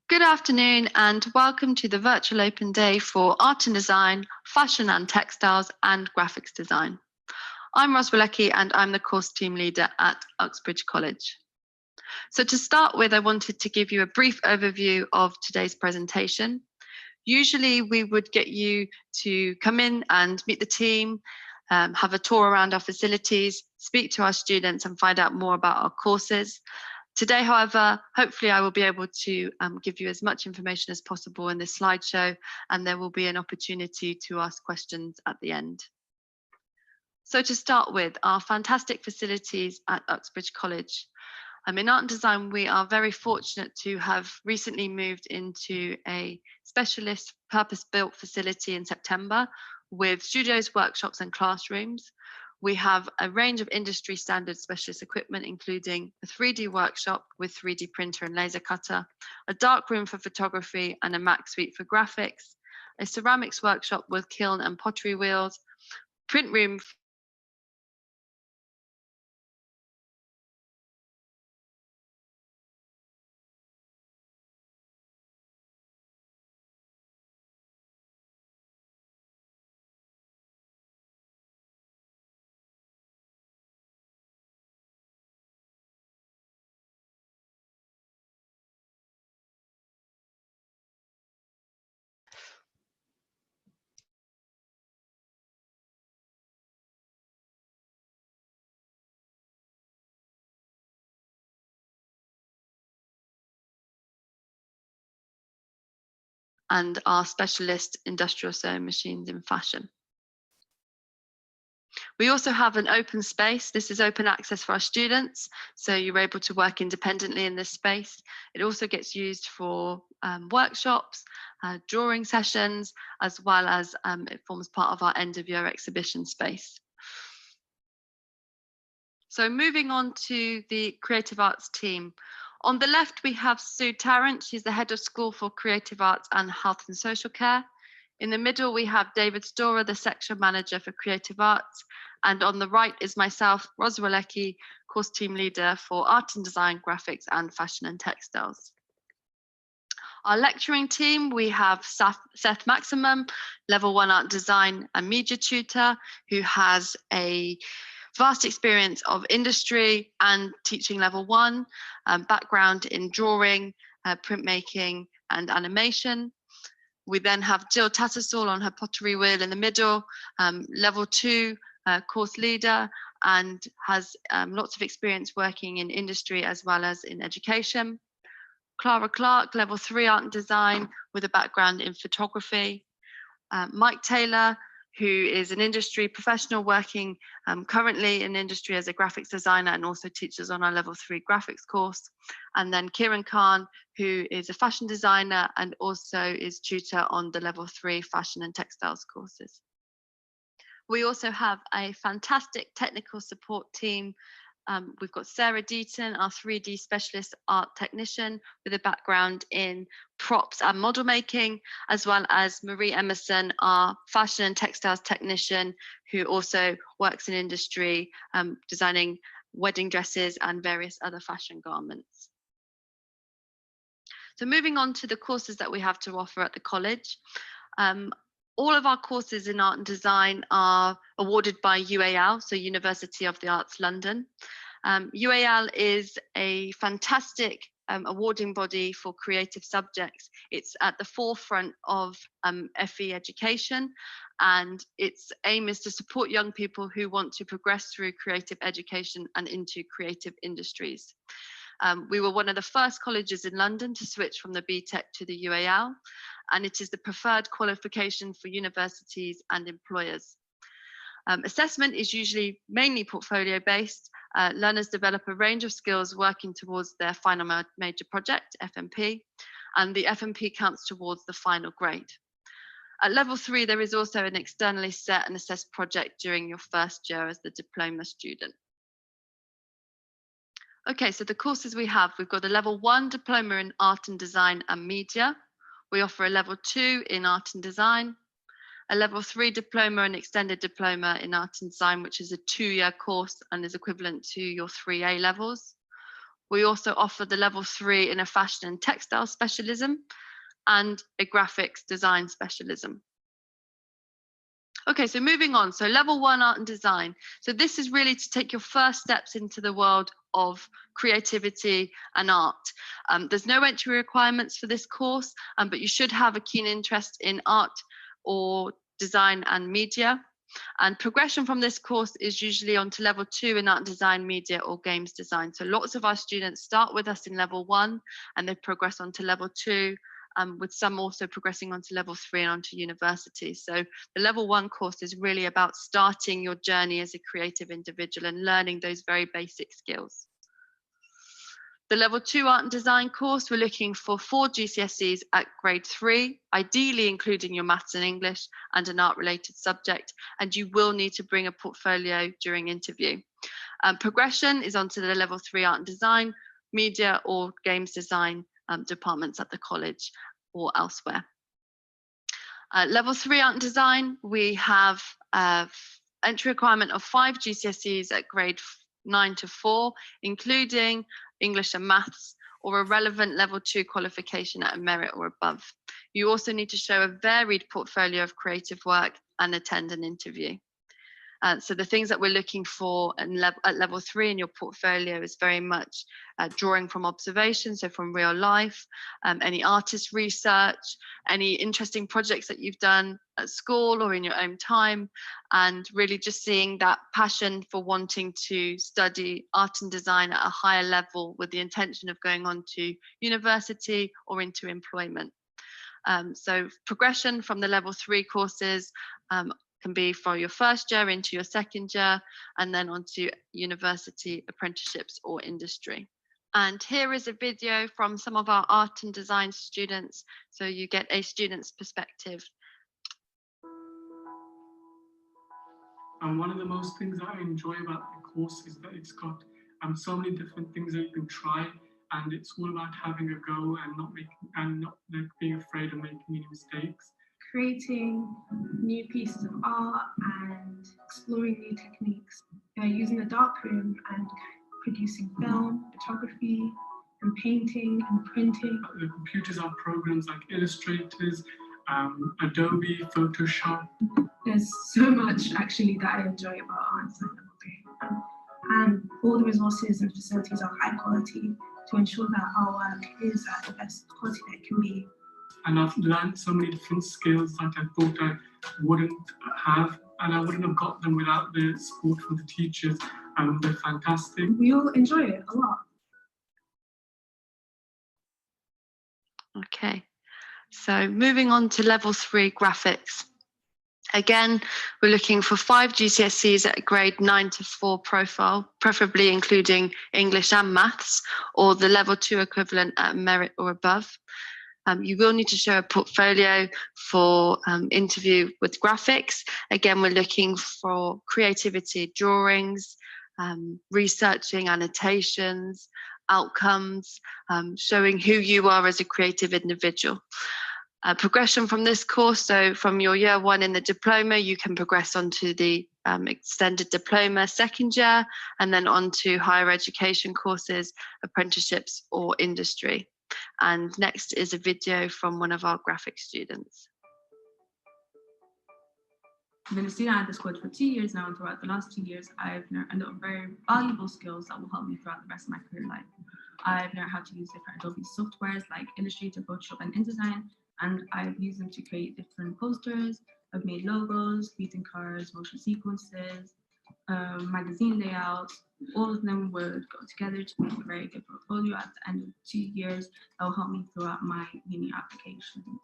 Good afternoon and welcome to the virtual open day for art and design, fashion and textiles and graphics design. I'm Ros Walecki and I'm the course team leader at Uxbridge College. So to start with, I wanted to give you a brief overview of today's presentation. Usually we would get you to come in and meet the team, have a tour around our facilities, speak to our students and find out more about our courses. Today, however, hopefully I will be able to give you as much information as possible in this slideshow, and there will be an opportunity to ask questions at the end. So to start with, our fantastic facilities at Uxbridge College. In art and design, we are very fortunate to have recently moved into a specialist purpose-built facility in September with studios, workshops and classrooms. We have a range of industry standard specialist equipment, including a 3D workshop with 3D printer and laser cutter, a dark room for photography and a Mac suite for graphics, a ceramics workshop with kiln and pottery wheels, print room and our specialist industrial sewing machines in fashion. We also have an open space. This is open access for our students, so you're able to work independently in this space. It also gets used for workshops, drawing sessions, as well as it forms part of our end of year exhibition space. So moving on to the creative arts team. On the left, we have Sue Tarrant. She's the head of school for creative arts and health and social care. In the middle, we have David Storer, the section manager for creative arts. And on the right is myself, Ros Walecki, course team leader for art and design, graphics and fashion and textiles. Our lecturing team, we have Seth Maximum, level 1 art design and media tutor, who has a vast experience of industry and teaching level 1, background in drawing, printmaking and animation. We then have Jill Tattersall on her pottery wheel in the middle, level 2 course leader, and has lots of experience working in industry as well as in education. Clara Clark, level 3 art and design with a background in photography. Mike Taylor, who is an industry professional working currently in industry as a graphics designer and also teaches on our level 3 graphics course. And then Kieran Khan, who is a fashion designer and also is tutor on the level 3 fashion and textiles courses. We also have a fantastic technical support team. We've got Sarah Deaton, our 3D specialist art technician with a background in props and model making, as well as Marie Emerson, our fashion and textiles technician, who also works in industry, designing wedding dresses and various other fashion garments. So moving on to the courses that we have to offer at the college. All of our courses in art and design are awarded by UAL, so University of the Arts London. UAL is a fantastic awarding body for creative subjects. It's at the forefront of FE education, and its aim is to support young people who want to progress through creative education and into creative industries. We were one of the first colleges in London to switch from the BTEC to the UAL, and it is the preferred qualification for universities and employers. Assessment is usually mainly portfolio based. Learners develop a range of skills working towards their final major project, FMP, and the FMP counts towards the final grade. At level 3, there is also an externally set and assessed project during your first year as the diploma student. Okay, so the courses we have, we've got a level 1 diploma in art and design and media. We offer a level 2 in art and design, a level 3 diploma and extended diploma in art and design, which is a 2-year course and is equivalent to your 3 A levels. We also offer the level 3 in a fashion and textile specialism and a graphics design specialism. Okay, so moving on. So level 1 art and design. So this is really to take your first steps into the world of creativity and art. There's no entry requirements for this course, but you should have a keen interest in art or design and media. And progression from this course is usually on to level 2 in art and design, media or games design. So lots of our students start with us in level 1 and they progress on to level 2, with some also progressing onto level 3 and onto university. So the level 1 course is really about starting your journey as a creative individual and learning those very basic skills. The level 2 art and design course, we're looking for 4 GCSEs at grade 3, ideally including your maths and English and an art related subject, and you will need to bring a portfolio during interview. Progression is onto the level 3 art and design, media or games design departments at the college or elsewhere. Level 3 art and design, we have entry requirement of 5 GCSEs at grade 9 to 4, including English and maths, or a relevant level 2 qualification at a merit or above. You also need to show a varied portfolio of creative work and attend an interview. So the things that we're looking for at level 3 in your portfolio is very much drawing from observation, so from real life, any artist research, any interesting projects that you've done at school or in your own time, and really just seeing that passion for wanting to study art and design at a higher level with the intention of going on to university or into employment. So progression from the level 3 courses can be for your first year into your second year, and then onto university, apprenticeships or industry. And here is a video from some of our art and design students, so you get a student's perspective. And one of the most things that I enjoy about the course is that it's got so many different things that you can try, and it's all about having a go and not being afraid of making any mistakes. Creating new pieces of art and exploring new techniques, using a darkroom and producing film, photography, and painting and printing. The computers are programs like Illustrators, Adobe, Photoshop. There's so much actually that I enjoy about art and design, and all the resources and facilities are high quality to ensure that our work is at the best quality that it can be. And I've learned so many different skills that I thought I wouldn't have, and I wouldn't have got them without the support from the teachers, and they're fantastic. We all enjoy it a lot. Okay, so moving on to level 3 graphics. Again, we're looking for 5 GCSEs at grade 9 to 4 profile, preferably including English and maths, or the level 2 equivalent at merit or above. You will need to show a portfolio for interview with graphics. Again, we're looking for creativity, drawings, researching annotations, outcomes, showing who you are as a creative individual. Progression from this course, so from your year 1 in the diploma, you can progress onto the extended diploma second year, and then onto higher education courses, apprenticeships or industry. And next is a video from one of our graphic students. I've been a student at this college for 2 years now, and throughout the last 2 years, I've learned a lot of very valuable skills that will help me throughout the rest of my career life. I've learned how to use different Adobe softwares like Illustrator, Photoshop, and InDesign, and I've used them to create different posters. I've made logos, greeting cards, motion sequences, magazine layouts. All of them would go together to make a very good portfolio at the end of 2 years that will help me throughout my uni applications.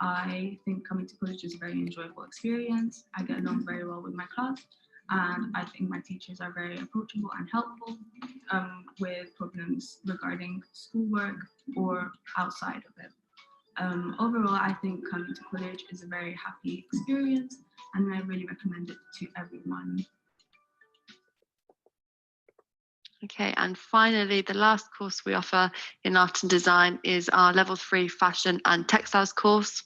I think coming to college is a very enjoyable experience. I get along very well with my class, and I think my teachers are very approachable and helpful with problems regarding schoolwork or outside of it. Overall, I think coming to college is a very happy experience, and I really recommend it to everyone. Okay, and finally, the last course we offer in art and design is our level 3 fashion and textiles course.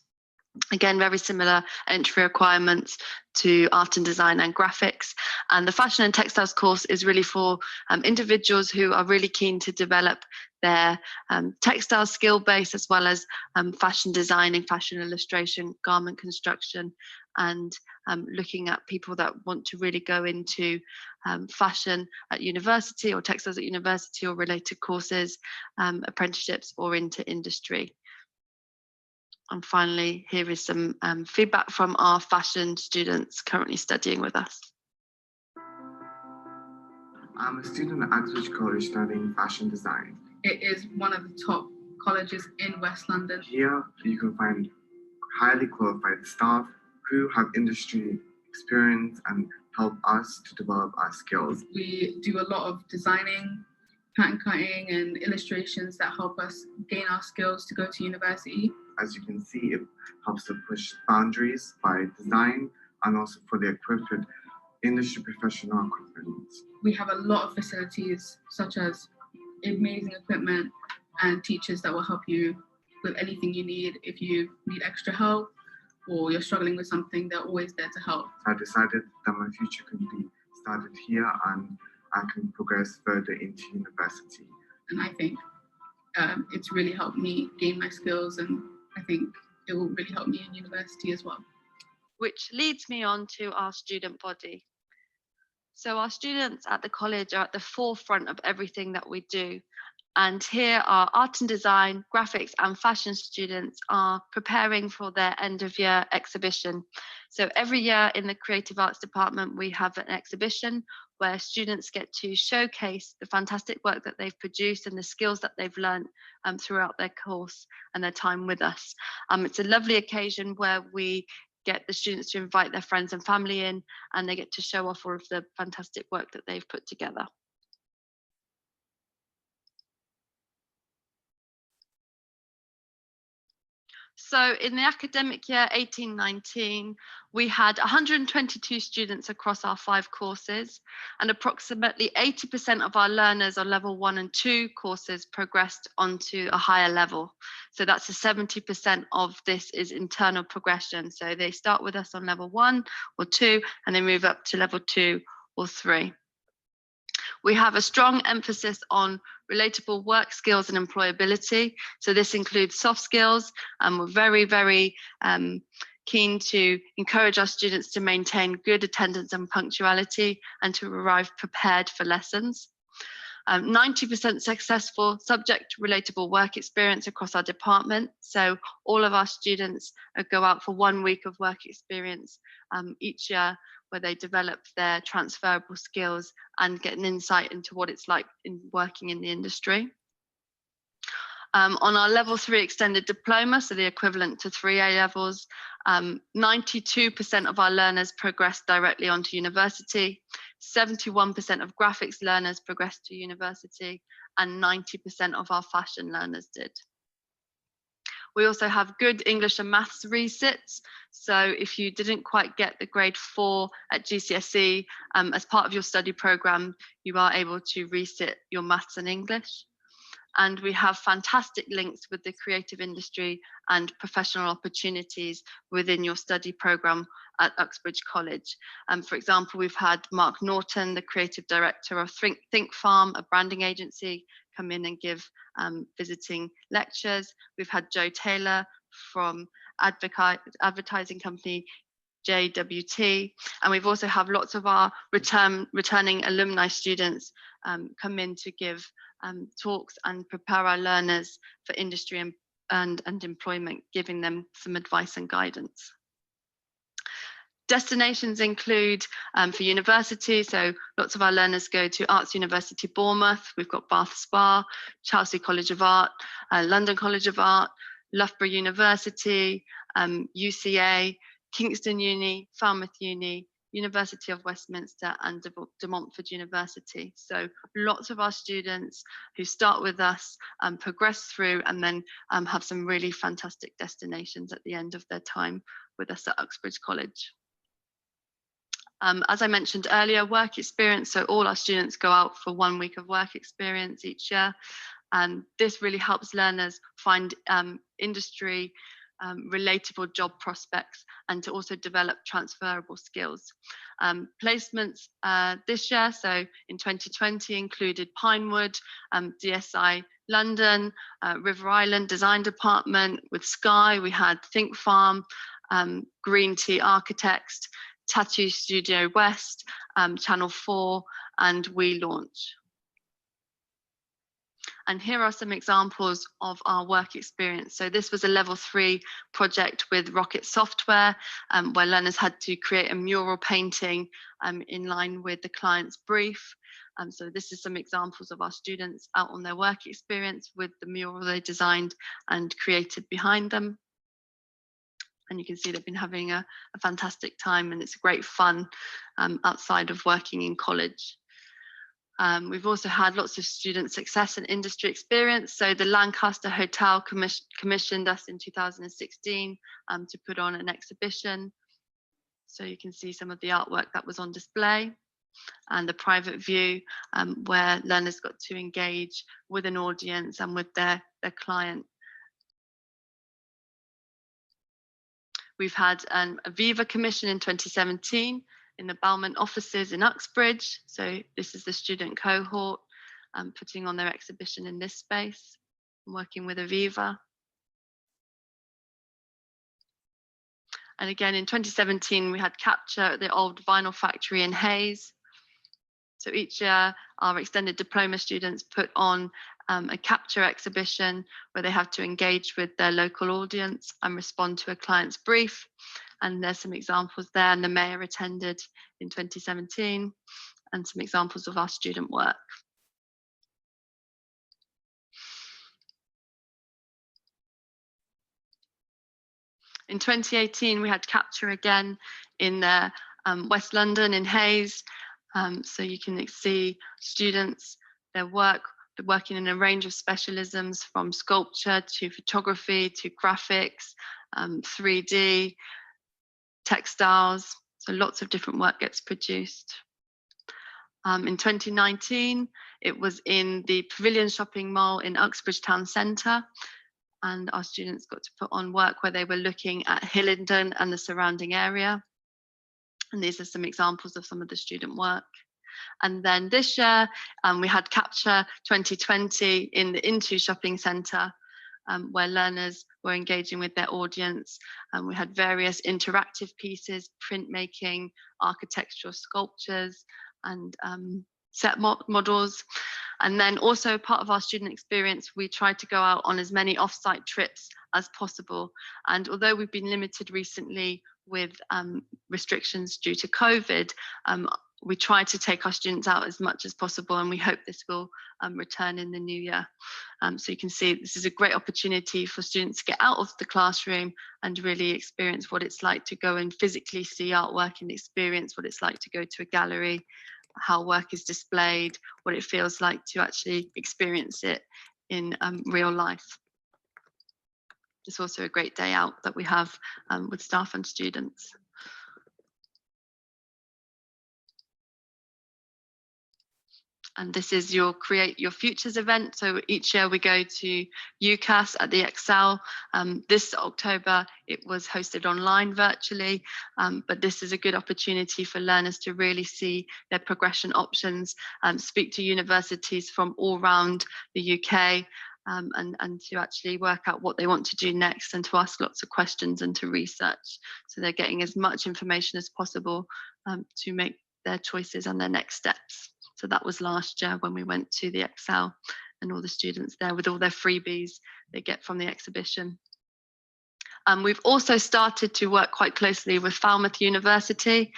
Again, very similar entry requirements to art and design and graphics. And the fashion and textiles course is really for individuals who are really keen to develop their textile skill base, as well as fashion designing, fashion illustration, garment construction, and looking at people that want to really go into fashion at university or textiles at university or related courses, apprenticeships, or into industry. And finally, here is some feedback from our fashion students currently studying with us. I'm a student at Uxbridge College studying fashion design. It is one of the top colleges in West London. Here, you can find highly qualified staff who have industry experience and help us to develop our skills. We do a lot of designing, pattern cutting, and illustrations that help us gain our skills to go to university. As you can see, it helps to push boundaries by design and also fully equipped with industry professional equipment. We have a lot of facilities, such as amazing equipment and teachers that will help you with anything you need. If you need extra help or you're struggling with something, they're always there to help. I decided that my future can be started here and I can progress further into university. And I think it's really helped me gain my skills, and I think it will really help me in university as well. Which leads me on to our student body. So our students at the college are at the forefront of everything that we do. And here our art and design, graphics and fashion students are preparing for their end of year exhibition. So every year in the creative arts department, we have an exhibition where students get to showcase the fantastic work that they've produced and the skills that they've learned throughout their course and their time with us. It's a lovely occasion where we get the students to invite their friends and family in, and they get to show off all of the fantastic work that they've put together. So in the academic year 18-19, we had 122 students across our 5 courses, and approximately 80% of our learners on level 1 and 2 courses progressed onto a higher level. So that's a 70% of this is internal progression. So they start with us on level 1 or 2, and they move up to level 2 or 3. We have a strong emphasis on relatable work skills and employability. So this includes soft skills, and we're very, very keen to encourage our students to maintain good attendance and punctuality and to arrive prepared for lessons. 90% successful subject relatable work experience across our department. So all of our students go out for 1 week of work experience each year, where they develop their transferable skills and get an insight into what it's like in working in the industry. On our level 3 extended diploma, so the equivalent to 3 A levels, 92% of our learners progressed directly onto university, 71% of graphics learners progressed to university, and 90% of our fashion learners did. We also have good English and maths resits. So if you didn't quite get the grade 4 at GCSE, as part of your study program, you are able to resit your maths and English. And we have fantastic links with the creative industry and professional opportunities within your study program at Uxbridge College. For example, we've had Mark Norton, the creative director of Think Farm, a branding agency, come in and give visiting lectures. We've had Joe Taylor from advertising company JWT, and we've also have lots of our returning alumni students come in to give talks and prepare our learners for industry and employment, giving them some advice and guidance. Destinations include for university, so lots of our learners go to Arts University Bournemouth. We've got Bath Spa, Chelsea College of Art, London College of Art, Loughborough University, UCA, Kingston Uni, Falmouth Uni, University of Westminster, and De Montfort University. So lots of our students who start with us progress through and then have some really fantastic destinations at the end of their time with us at Uxbridge College. As I mentioned earlier, work experience, so all our students go out for 1 week of work experience each year, and this really helps learners find industry relatable job prospects, and to also develop transferable skills. Placements this year, so in 2020, included Pinewood, DSI London, River Island Design Department. With Sky, we had Think Farm, Green Tea Architects, Tattoo Studio West, Channel 4, and We Launch. And here are some examples of our work experience. So this was a level 3 project with Rocket Software, where learners had to create a mural painting in line with the client's brief. So this is some examples of our students out on their work experience with the mural they designed and created behind them. And you can see they've been having a fantastic time, and it's great fun outside of working in college. We've also had lots of student success and industry experience. So the Lancaster Hotel commissioned us in 2016 to put on an exhibition. So you can see some of the artwork that was on display, and the private view where learners got to engage with an audience and with their client. We've had a Viva commission in 2017 in the Balmain offices in Uxbridge. So this is the student cohort putting on their exhibition in this space, working with Aviva. And again, in 2017, we had Capture at the old vinyl factory in Hayes. So each year, our extended diploma students put on a Capture exhibition where they have to engage with their local audience and respond to a client's brief. And there's some examples there, and the mayor attended in 2017, and some examples of our student work. In 2018, we had Capture again in West London in Hayes. So you can see students, their work, they're working in a range of specialisms, from sculpture to photography to graphics, 3D, textiles. So lots of different work gets produced. In 2019, it was in the Pavilion Shopping Mall in Uxbridge Town Centre. And our students got to put on work where they were looking at Hillingdon and the surrounding area. And these are some examples of some of the student work. And then this year, we had Capture 2020 in the Into Shopping Centre, where learners were engaging with their audience. We had various interactive pieces, printmaking, architectural sculptures, and set models. And then also part of our student experience, we tried to go out on as many off-site trips as possible. And although we've been limited recently with restrictions due to COVID, we try to take our students out as much as possible, and we hope this will return in the new year. So you can see this is a great opportunity for students to get out of the classroom and really experience what it's like to go and physically see artwork, and experience what it's like to go to a gallery, how work is displayed, what it feels like to actually experience it in real life. It's also a great day out that we have with staff and students. And this is your Create Your Futures event. So each year we go to UCAS at the Excel. This October, it was hosted online virtually, but this is a good opportunity for learners to really see their progression options, speak to universities from all around the UK, and to actually work out what they want to do next, and to ask lots of questions and to research. So they're getting as much information as possible to make their choices and their next steps. So that was last year when we went to the Excel, and all the students there with all their freebies they get from the exhibition. We've also started to work quite closely with Falmouth University.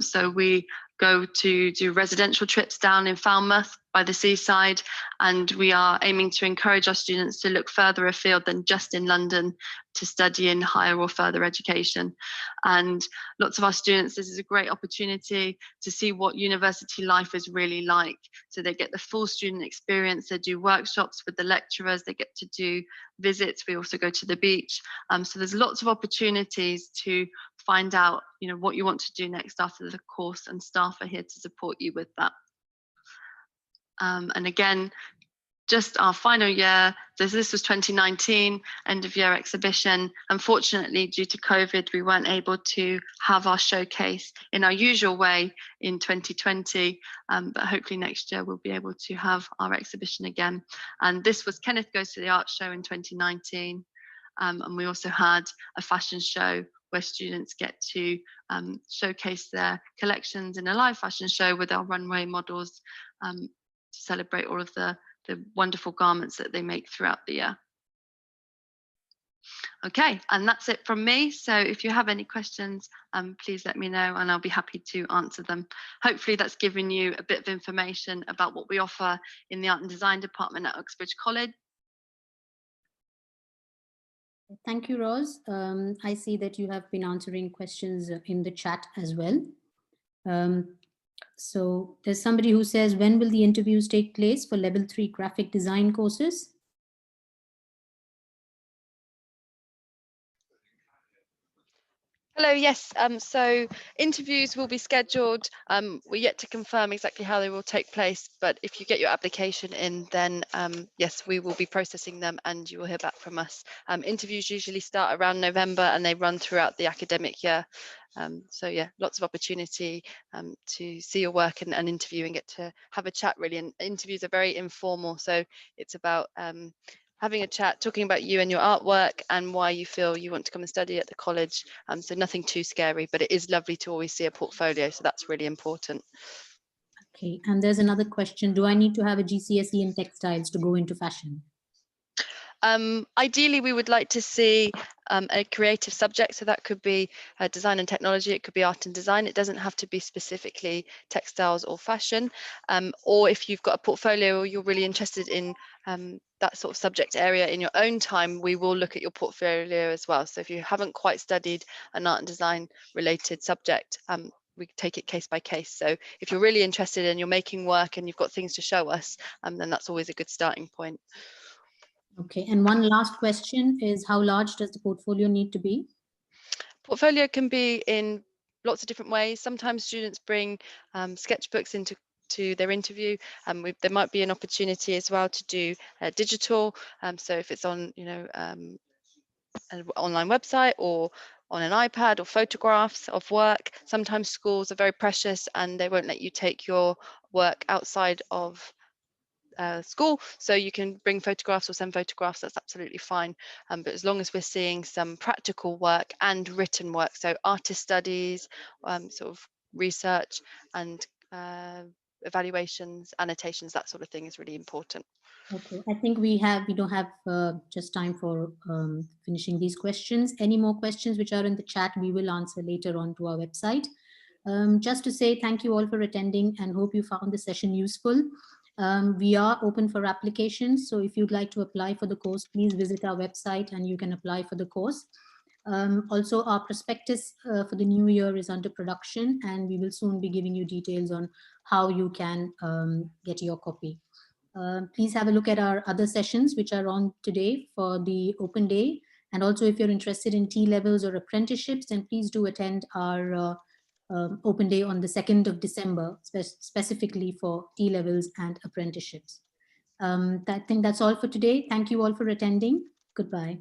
So we go to do residential trips down in Falmouth by the seaside, and we are aiming to encourage our students to look further afield than just in London to study in higher or further education. And lots of our students, this is a great opportunity to see what university life is really like. So they get the full student experience, they do workshops with the lecturers, they get to do visits, we also go to the beach. So there's lots of opportunities to find out, what you want to do next after the course, and staff are here to support you with that. And again, just our final year this was 2019 end of year exhibition. Unfortunately, due to COVID, we weren't able to have our showcase in our usual way in 2020, but hopefully next year we'll be able to have our exhibition again. And this was Kenneth Goes to the Art Show in 2019. And we also had a fashion show where students get to showcase their collections in a live fashion show with our runway models to celebrate all of the wonderful garments that they make throughout the year. Okay, and that's it from me. So if you have any questions, please let me know and I'll be happy to answer them. Hopefully that's given you a bit of information about what we offer in the Art and Design department at Uxbridge College. Thank you, Roz. I see that you have been answering questions in the chat as well. So there's somebody who says, when will the interviews take place for level 3 graphic design courses? Hello, yes, so interviews will be scheduled. We're yet to confirm exactly how they will take place, but if you get your application in, then yes, we will be processing them and you will hear back from us. Interviews usually start around November and they run throughout the academic year. So yeah, lots of opportunity to see your work and interview and get to have a chat really. And interviews are very informal, so it's about having a chat, talking about you and your artwork and why you feel you want to come and study at the college. So nothing too scary, but it is lovely to always see a portfolio. So that's really important. Okay, and there's another question. Do I need to have a GCSE in textiles to go into fashion? Ideally, we would like to see a creative subject. So that could be design and technology. It could be art and design. It doesn't have to be specifically textiles or fashion. Or if you've got a portfolio or you're really interested in that sort of subject area in your own time, we will look at your portfolio as well. So if you haven't quite studied an art and design related subject, we take it case by case. So if you're really interested and you're making work and you've got things to show us, then that's always a good starting point. Okay, and one last question is, how large does the portfolio need to be? Portfolio can be in lots of different ways. Sometimes students bring sketchbooks into their interview. There might be an opportunity as well to do digital. So if it's on, an online website or on an iPad or photographs of work. Sometimes schools are very precious and they won't let you take your work outside of school, so you can bring photographs or send photographs. That's absolutely fine, but as long as we're seeing some practical work and written work, so artist studies, sort of research and evaluations, annotations, that sort of thing is really important. Okay, I think we don't have just time for finishing these questions. Any more questions which are in the chat, we will answer later on to our website. Just to say thank you all for attending and hope you found the session useful. We are open for applications, so if you'd like to apply for the course, please visit our website and you can apply for the course. Also, our prospectus for the new year is under production and we will soon be giving you details on how you can get your copy. Please have a look at our other sessions which are on today for the open day. And also if you're interested in T-levels or apprenticeships, then please do attend our open day on the 2nd of December, specifically for T-levels and apprenticeships. I think that's all for today. Thank you all for attending. Goodbye.